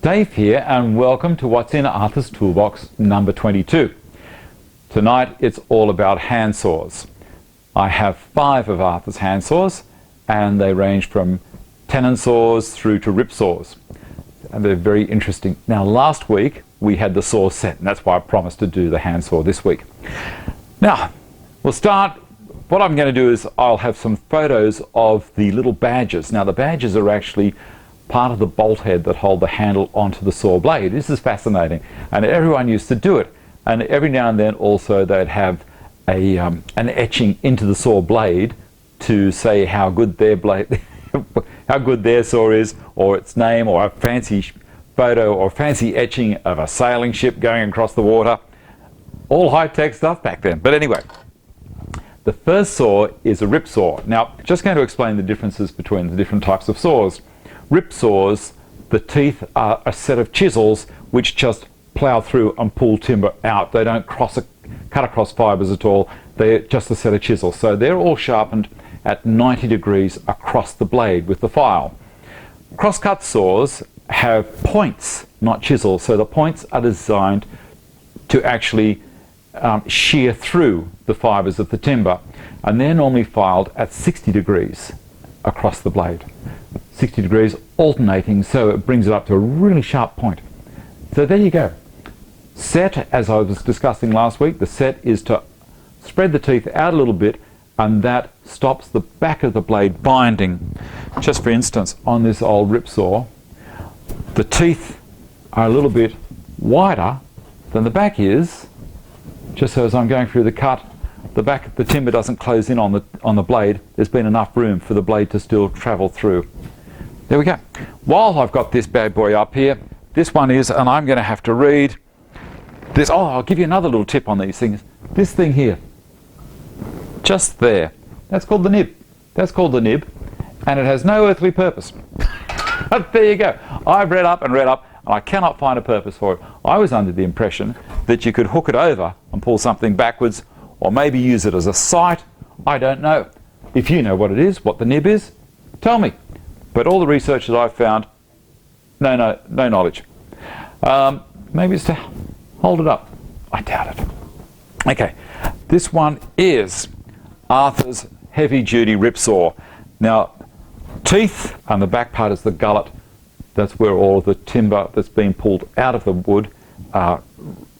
Dave here, and welcome to what's in Arthur's Toolbox number 22. Tonight it's all about handsaws. I have 5 of Arthur's handsaws, and they range from tenon saws through to rip saws. And they're very interesting. Now, last week we had the saw set, and that's why I promised to do the handsaw this week. Now, we'll start. What I'm going to do is I'll have some photos of the little badges. Now, the badges are actually part of the bolt head that hold the handle onto the saw blade. This is fascinating, and everyone used to do it. And every now and then also they'd have an etching into the saw blade to say how good their blade, how good their saw is, or its name, or a fancy photo or fancy etching of a sailing ship going across the water. All high-tech stuff back then. But anyway, the first saw is a rip saw. Now, just going to explain the differences between the different types of saws. Rip saws, the teeth are a set of chisels which just plough through and pull timber out. They don't cut across fibres at all. They're just a set of chisels. So they're all sharpened at 90 degrees across the blade with the file. Crosscut saws have points, not chisels. So the points are designed to actually shear through the fibres of the timber. And they're normally filed at 60 degrees across the blade. 60 degrees alternating, so it brings it up to a really sharp point. So there you go. Set, as I was discussing last week, the set is to spread the teeth out a little bit, and that stops the back of the blade binding. Just for instance, on this old rip saw, the teeth are a little bit wider than the back is, just so as I'm going through the cut, the back, the timber doesn't close in on the blade. There's been enough room for the blade to still travel through. There we go. While I've got this bad boy up here, this one is, and I'm going to have to read this. Oh, I'll give you another little tip on these things. This thing here, just there, that's called the nib. That's called the nib, and it has no earthly purpose. But there you go. I've read up, and I cannot find a purpose for it. I was under the impression that you could hook it over and pull something backwards, or maybe use it as a sight. I don't know. If you know what it is, what the nib is, tell me. But all the research that I've found, no knowledge. Maybe it's to hold it up. I doubt it. Okay, this one is Arthur's heavy-duty rip saw. Now, teeth, and the back part is the gullet. That's where all of the timber that's been pulled out of the wood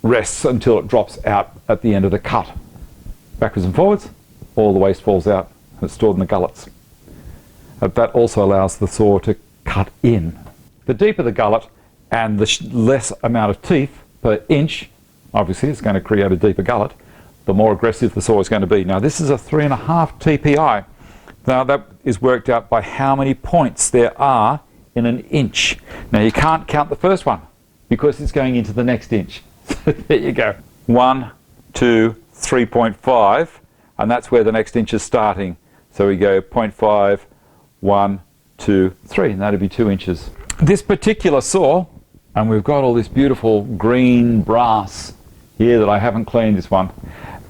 rests until it drops out at the end of the cut. Backwards and forwards, all the waste falls out and it's stored in the gullets. That also allows the saw to cut in. The deeper the gullet and the less amount of teeth per inch, obviously it's going to create a deeper gullet, the more aggressive the saw is going to be. Now, this is a 3.5 TPI. Now, that is worked out by how many points there are in an inch. Now, you can't count the first one because it's going into the next inch. So there you go. 1, 2, 3.5, and that's where the next inch is starting. So we go 0.5, 1, 2, 3, and that'd be 2 inches. This particular saw, and we've got all this beautiful green brass here that I haven't cleaned, this one,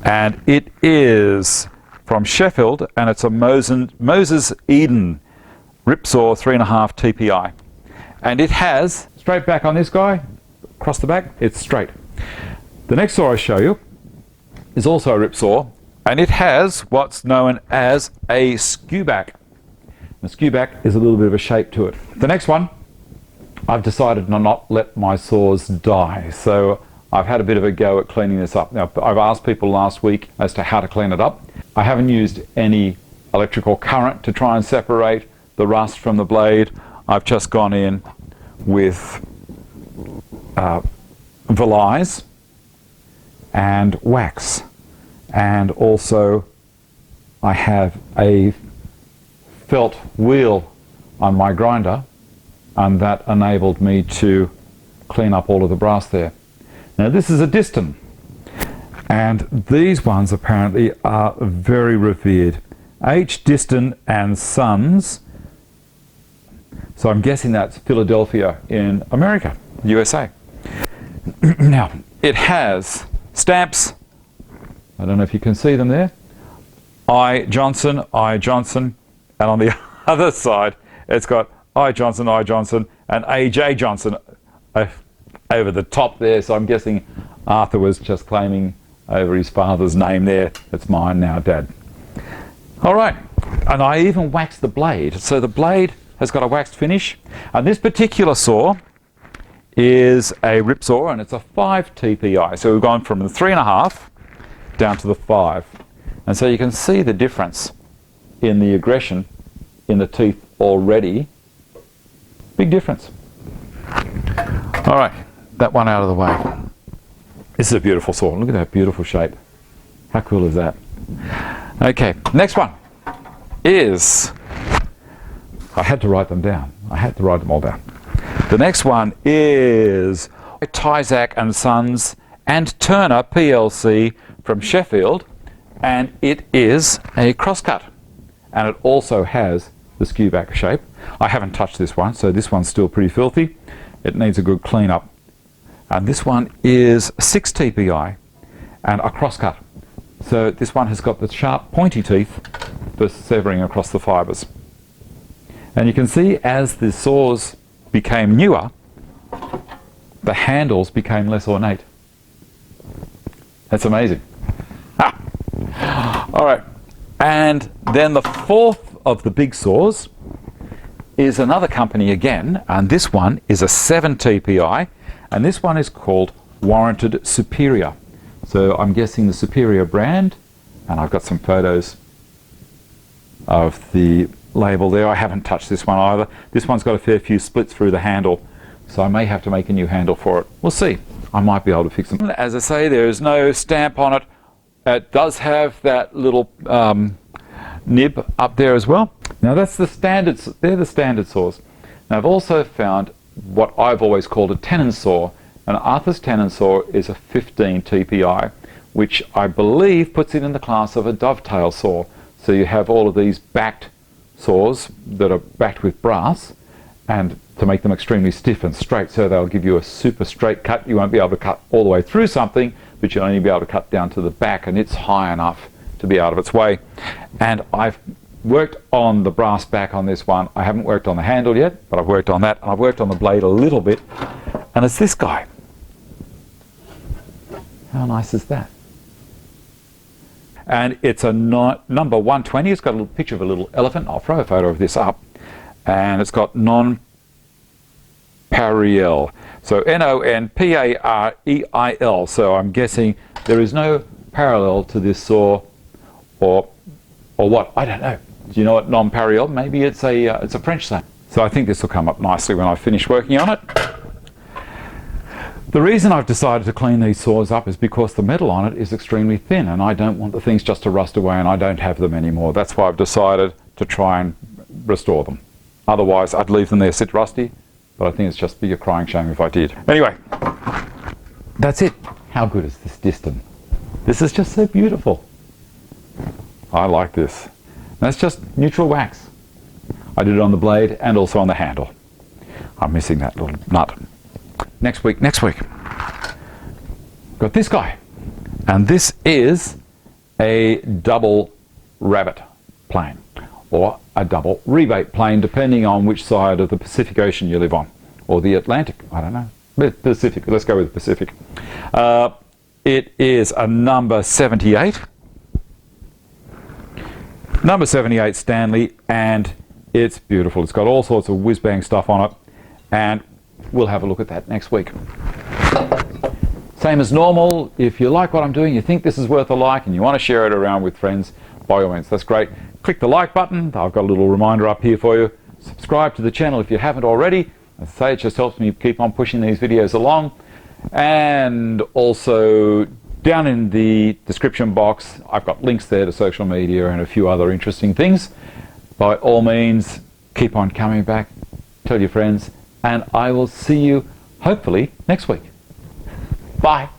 and it is from Sheffield, and it's a Moses Eden rip saw 3.5 TPI. And it has, straight back on this guy, across the back, it's straight. The next saw I show you is also a rip saw, and it has what's known as a skew back. The skew back is a little bit of a shape to it. The next one, I've decided to not let my saws die, so I've had a bit of a go at cleaning this up. Now, I've asked people last week as to how to clean it up. I haven't used any electrical current to try and separate the rust from the blade. I've just gone in with Valise and wax, and also I have a felt wheel on my grinder, and that enabled me to clean up all of the brass there. Now, this is a Diston, and these ones apparently are very revered. H. Diston and Sons. So I'm guessing that's Philadelphia in America, USA. Now, it has stamps. I don't know if you can see them there. I. Johnson, and on the other side, it's got I. Johnson, and A.J. Johnson, over the top there, so I'm guessing Arthur was just claiming over his father's name there. It's mine now, Dad. All right, and I even waxed the blade. So the blade has got a waxed finish, and this particular saw is a rip saw, and it's a 5 TPI. So we've gone from the 3.5 down to the 5. And so you can see the difference in the aggression in the teeth already. Big difference. All right, that one out of the way. This is a beautiful saw. Look at that beautiful shape. How cool is that? Okay, next one is, I had to write them down. I had to write them all down. The next one is Tyzack and Sons and Turner PLC from Sheffield, and it is a crosscut, and it also has the skew back shape. I haven't touched this one, so this one's still pretty filthy. It needs a good clean up. And this one is 6 TPI and a crosscut. So this one has got the sharp pointy teeth for severing across the fibres. And you can see as the saws became newer, the handles became less ornate. That's amazing. All right, and then the fourth of the big saws is another company again, and this one is a 7 TPI, and this one is called Warranted Superior. So I'm guessing the Superior brand, and I've got some photos of the label there. I haven't touched this one either. This one's got a fair few splits through the handle, so I may have to make a new handle for it. We'll see. I might be able to fix them. As I say, there is no stamp on it. It does have that little nib up there as well. Now that's the standard, they're the standard saws. Now I've also found what I've always called a tenon saw. An Arthur's tenon saw is a 15 TPI, which I believe puts it in the class of a dovetail saw. So you have all of these backed saws that are backed with brass, and to make them extremely stiff and straight, so they'll give you a super straight cut. You won't be able to cut all the way through something, but you'll only be able to cut down to the back, and it's high enough to be out of its way. And I've worked on the brass back on this one. I haven't worked on the handle yet, but I've worked on that, and I've worked on the blade a little bit, and it's this guy. How nice is that? And it's a number 120. It's got a little picture of a little elephant. I'll throw a photo of this up. And it's got non-pareil. So N-O-N-P-A-R-E-I-L. So I'm guessing there is no parallel to this saw, or what? I don't know. Do you know what non-pareil? Maybe it's a French saying. So I think this will come up nicely when I finish working on it. The reason I've decided to clean these saws up is because the metal on it is extremely thin, and I don't want the things just to rust away, and I don't have them anymore. That's why I've decided to try and restore them. Otherwise, I'd leave them there sit rusty, but I think it's just be a crying shame if I did. Anyway, that's it. How good is this Diston? This is just so beautiful. I like this. That's just neutral wax. I did it on the blade and also on the handle. I'm missing that little nut. Next week, got this guy, and this is a double rabbit plane, or a double rebate plane, depending on which side of the Pacific Ocean you live on, or the Atlantic, I don't know. Pacific, let's go with the Pacific. It is a number 78. Number 78 Stanley, and it's beautiful. It's got all sorts of whiz-bang stuff on it, and we'll have a look at that next week. Same as normal, if you like what I'm doing, you think this is worth a like, and you want to share it around with friends, by all means, that's great. Click the like button. I've got a little reminder up here for you. Subscribe to the channel if you haven't already. As I say, it just helps me keep on pushing these videos along. And also, down in the description box, I've got links there to social media and a few other interesting things. By all means, keep on coming back, tell your friends, and I will see you hopefully next week. Bye.